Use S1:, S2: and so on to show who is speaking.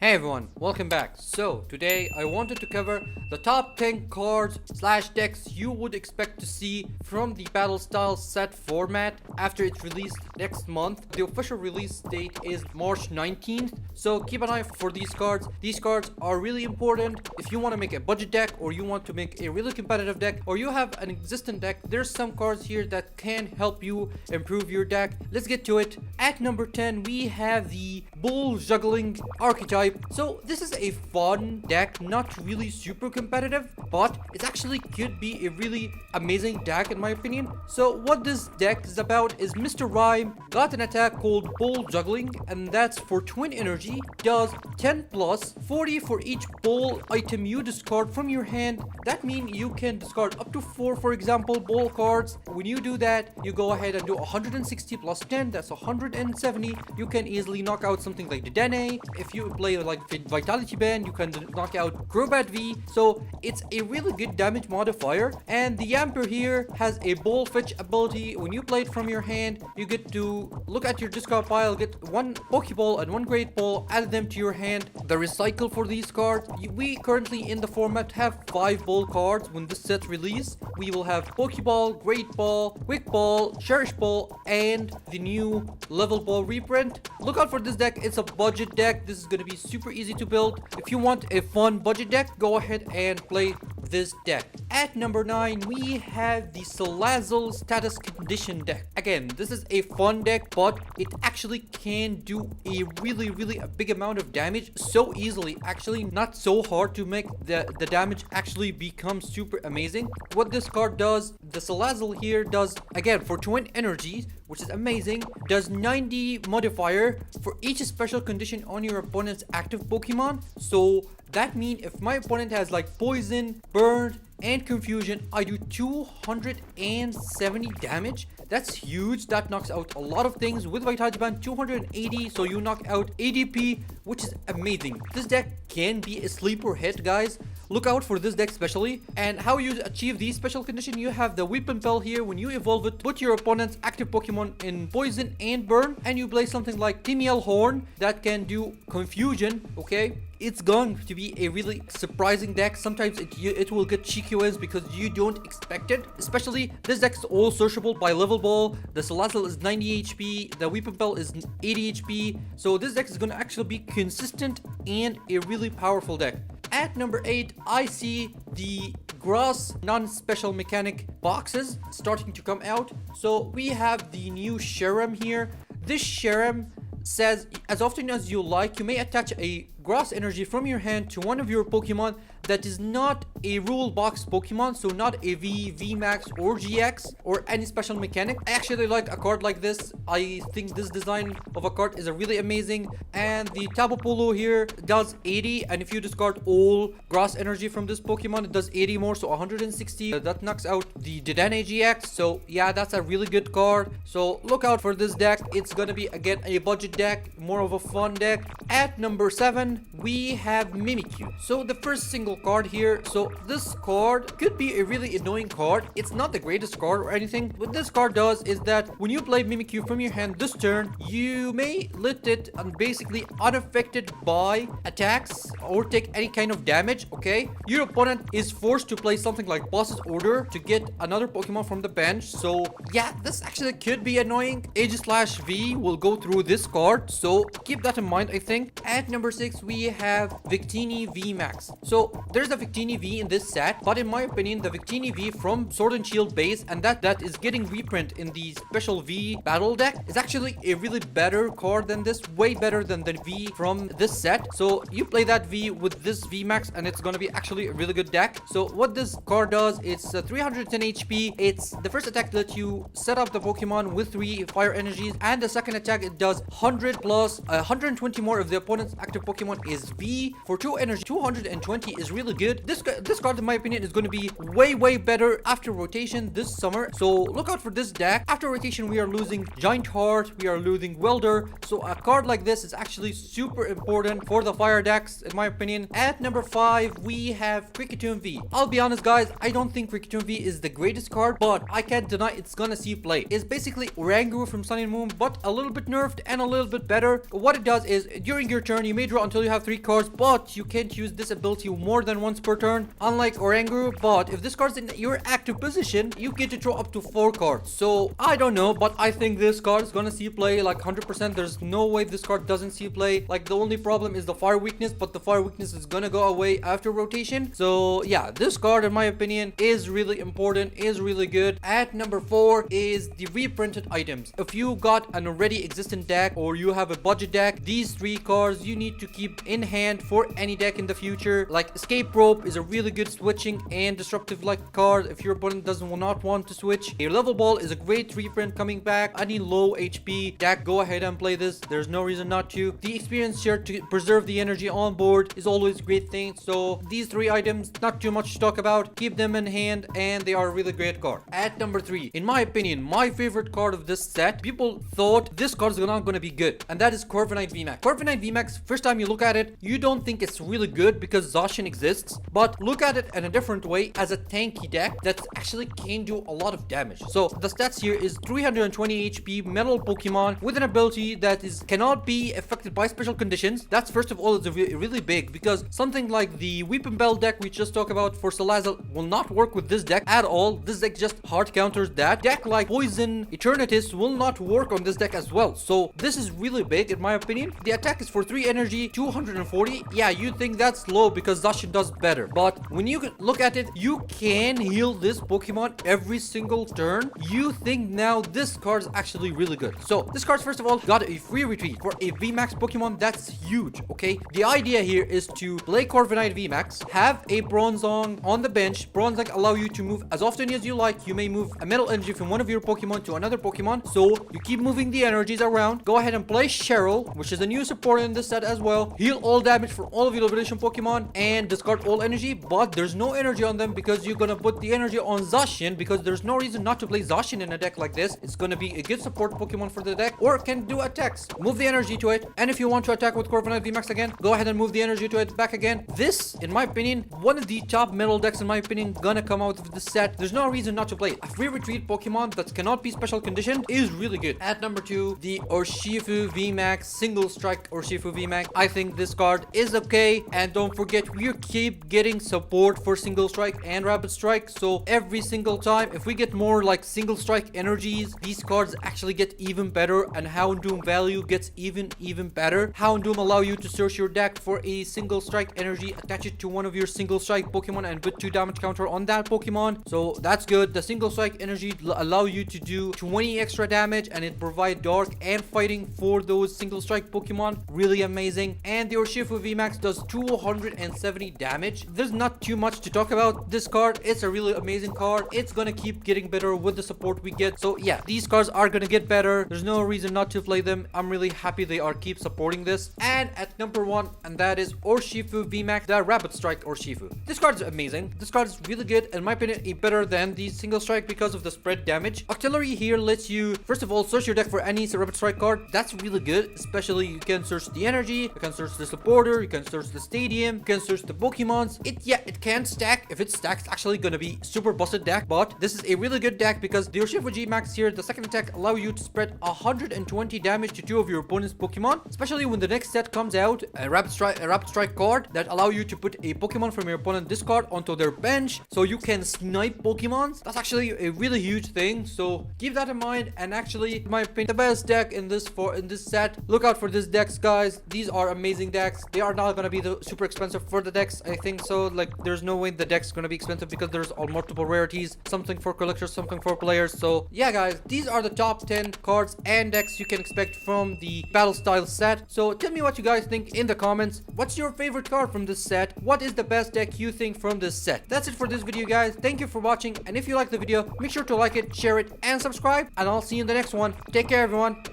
S1: Hey everyone, welcome back. So today I wanted to cover the top 10 cards slash decks you would expect to see from the battle style set format after it's released next month. The official release date is March 19th, so keep an eye for these cards. These cards are really important if you want to make a budget deck, or you want to make a really competitive deck, or you have an existing deck. There's some cards here that can help you improve your deck. Let's get to it. At number 10 we have the Bull Juggling archetype. So this is a fun deck, not really super competitive, but it actually could be a really amazing deck in my opinion. So what this deck is about is Mr. Rhyme got an attack called Bull Juggling, and that's for twin energy, does 10 plus 40 for each ball item you discard from your hand. That means you can discard up to 4, for example, ball cards. When you do that, you go ahead and do 160 plus 10, that's 170. You can easily knock out something like the Dene. If you play like Vitality Band, you can knock out Crobat V. So it's a really good damage modifier. And the Yamper here has a ball fetch ability. When you play it from your hand, you get to look at your discard pile, get one Pokeball and one Great Ball, add them to your hand. The recycle for these cards, we currently in the format have 5 ball cards. When this set release, we will have Pokeball, Great Ball, Quick Ball, Cherish Ball, and the new Level Ball reprint. Look out for this deck. It's a budget deck. This is going to be super easy to build. If you want a fun budget deck, go ahead and play this deck. At number 9 we have the Salazzle Status Condition deck. Again, this is a fun deck, but it actually can do a really a big amount of damage so easily. Actually not so hard to make the damage actually become super amazing. What this card does, the Salazzle here does, again, for twin energies, which is amazing, does 90 modifier for each special condition on your opponent's active Pokemon. So that means if my opponent has like poison, burn, and confusion, I do 270 damage. That's huge. That knocks out a lot of things. With Vitality Band, 280, so you knock out ADP, which is amazing. This deck can be a sleeper hit, guys. Look out for this deck especially. And how you achieve these special condition, you have the Weapon Bell here. When you evolve it, put your opponent's active Pokemon in poison and burn, and you play something like Timiel Horn that can do confusion. Okay, it's going to be a really surprising deck. Sometimes it will get cheeky wins because you don't expect it. Especially this deck is all searchable by level ball. The Salazzle is 90 HP, the Weapon Bell is 80 HP. So this deck is going to actually be consistent and a really powerful deck. At number 8, I see the grass non-special mechanic boxes starting to come out. So we have the new Sherem here. This Sherem says, as often as you like, you may attach a grass energy from your hand to one of your Pokemon that is not a rule box Pokemon, so not a Vmax or GX or any special mechanic. I actually like a card like this. I think this design of a card is a really amazing. And the Tapu Bulu here does 80, and if you discard all grass energy from this Pokemon, it does 80 more, so 160. That knocks out the Dedenne GX. So yeah, that's a really good card. So look out for this deck. It's gonna be, again, a budget deck, more of a fun deck. At number 7 we have Mimikyu. So the first single card here, so this card could be a really annoying card. It's not the greatest card or anything. What this card does is that when you play Mimikyu from your hand this turn, you may let it basically unaffected by attacks or take any kind of damage. Okay, your opponent is forced to play something like Boss's Order to get another Pokemon from the bench. So yeah, this actually could be annoying. Age/V will go through this card, so keep that in mind. I think at number 6 we have Victini Vmax. So there's a Victini V in this set, but in my opinion the Victini V from Sword and Shield base, and that is getting reprint in the special V battle deck, is actually a really better card than this, way better than the V from this set. So you play that V with this Vmax and it's gonna be actually a really good deck. So what this card does, it's 310 HP. It's the first attack that you set up the Pokemon with 3 fire energies, and the second attack it does 100 plus 120 more if the opponent's active Pokemon is V for 2 energy. 220 is really good. this card in my opinion is going to be way better after rotation this summer. So look out for this deck. After rotation we are losing Giant Heart, we are losing Welder, so a card like this is actually super important for the fire decks in my opinion. At number 5 we have Pikachu V. I'll be honest guys, I don't think Pikachu V is the greatest card, but I can't deny it's gonna see play. It's basically Oranguru from Sun and Moon, but a little bit nerfed and a little bit better. What it does is during your turn you may draw until you have 3 cards, but you can't use this ability more than once per turn, unlike Oranguru. But if this card's in your active position, you get to draw up to 4 cards. So I don't know, but I think this card is gonna see play like 100%. There's no way this card doesn't see play. Like the only problem is the fire weakness, but the fire weakness is gonna go away after rotation. So yeah, this card in my opinion is really important, is really good. At number 4 is the reprinted items. If you got an already existing deck or you have a budget deck, these 3 cards you need to keep in hand for any deck in the future. Like Escape Rope is a really good switching and disruptive like card if your opponent will not want to switch. A Level Ball is a great reprint coming back. Any low HP deck, go ahead and play this. There's no reason not to. The experience share to preserve the energy on board is always a great thing. So these 3 items, not too much to talk about. Keep them in hand and they are a really great card. At number 3, in my opinion, my favorite card of this set, people thought this card is not going to be good, and that is Corviknight Vmax. Corviknight Vmax, first time you look at it, you don't think it's really good because Zacian exists, but look at it in a different way as a tanky deck that actually can do a lot of damage. So the stats here is 320 HP metal Pokemon with an ability that cannot be affected by special conditions. That's first of all, it's really big because something like the Weeping Bell deck we just talked about for Salazzle will not work with this deck at all. This deck just hard counters that. Deck like Poison Eternatus will not work on this deck as well. So this is really big in my opinion. The attack is for 3 energy, 240. Yeah, you think that's low because Zacian does better, but when you look at it, you can heal this Pokemon every single turn. You think now this card is actually really good. So this card first of all got a free retreat for a Vmax Pokemon. That's huge. Okay, the idea here is to play Corviknight Vmax, have a Bronzong on the bench. Bronzong allow you to move as often as you like. You may move a metal energy from one of your Pokemon to another Pokemon, so you keep moving the energies around. Go ahead and play Cheryl, which is a new support in this set as well. Heal all damage for all of your evolution Pokemon and discard all energy, but there's no energy on them because you're gonna put the energy on Zacian, because there's no reason not to play Zacian in a deck like this. It's gonna be a good support Pokemon for the deck, or can do attacks. Move the energy to it, and if you want to attack with Corviknight Vmax again, go ahead and move the energy to it back again. This, in my opinion, one of the top metal decks in my opinion gonna come out of this set. There's no reason not to play it. A free retreat Pokemon that cannot be special conditioned is really good. At number 2, the Urshifu Vmax, single strike Urshifu Vmax. I think this card is okay, and don't forget we keep getting support for single strike and rapid strike, so every single time if we get more like single strike energies, these cards actually get even better, and Houndoom value gets even better. Houndoom allow you to search your deck for a single strike energy, attach it to one of your single strike Pokemon and put 2 damage counter on that Pokemon, so that's good. The single strike energy allow you to do 20 extra damage, and it provide dark and fighting for those single strike Pokemon. Really amazing. And the Urshifu Vmax does 270 damage. There's not too much to talk about this card. It's a really amazing card. It's gonna keep getting better with the support we get. So yeah, these cards are gonna get better. There's no reason not to play them. I'm really happy they are keep supporting this. And at number 1, and that is Urshifu Vmax, the Rapid Strike Urshifu. This card is amazing. This card is really good, in my opinion, better than the single strike because of the spread damage. Artillery here lets you first of all search your deck for any Rapid Strike card. That's really good, especially you can search the energy, you can search the supporter, you can search the stadium, you can search the Pokemons. It can stack. If it stacks, it's actually gonna be super busted deck, but this is a really good deck because the Urshifu G-Max here, the second attack allow you to spread 120 damage to 2 of your opponent's Pokemon, especially when the next set comes out, a Rapid Strike card that allow you to put a Pokemon from your opponent discard onto their bench, so you can snipe Pokemons. That's actually a really huge thing, so keep that in mind. And actually, in my opinion, the best deck in this set. Look out for these decks, guys. These are amazing decks. They are not gonna be the super expensive for the decks, I think so. Like, there's no way the deck's gonna be expensive because there's all multiple rarities, something for collectors, something for players. So yeah, guys, these are the top 10 cards and decks you can expect from the battle style set. So tell me what you guys think in the comments. What's your favorite card from this set? What is the best deck you think from this set? That's it for this video, guys. Thank you for watching, and if you like the video, make sure to like it, share it, and subscribe, and I'll see you in the next one. Take care, everyone.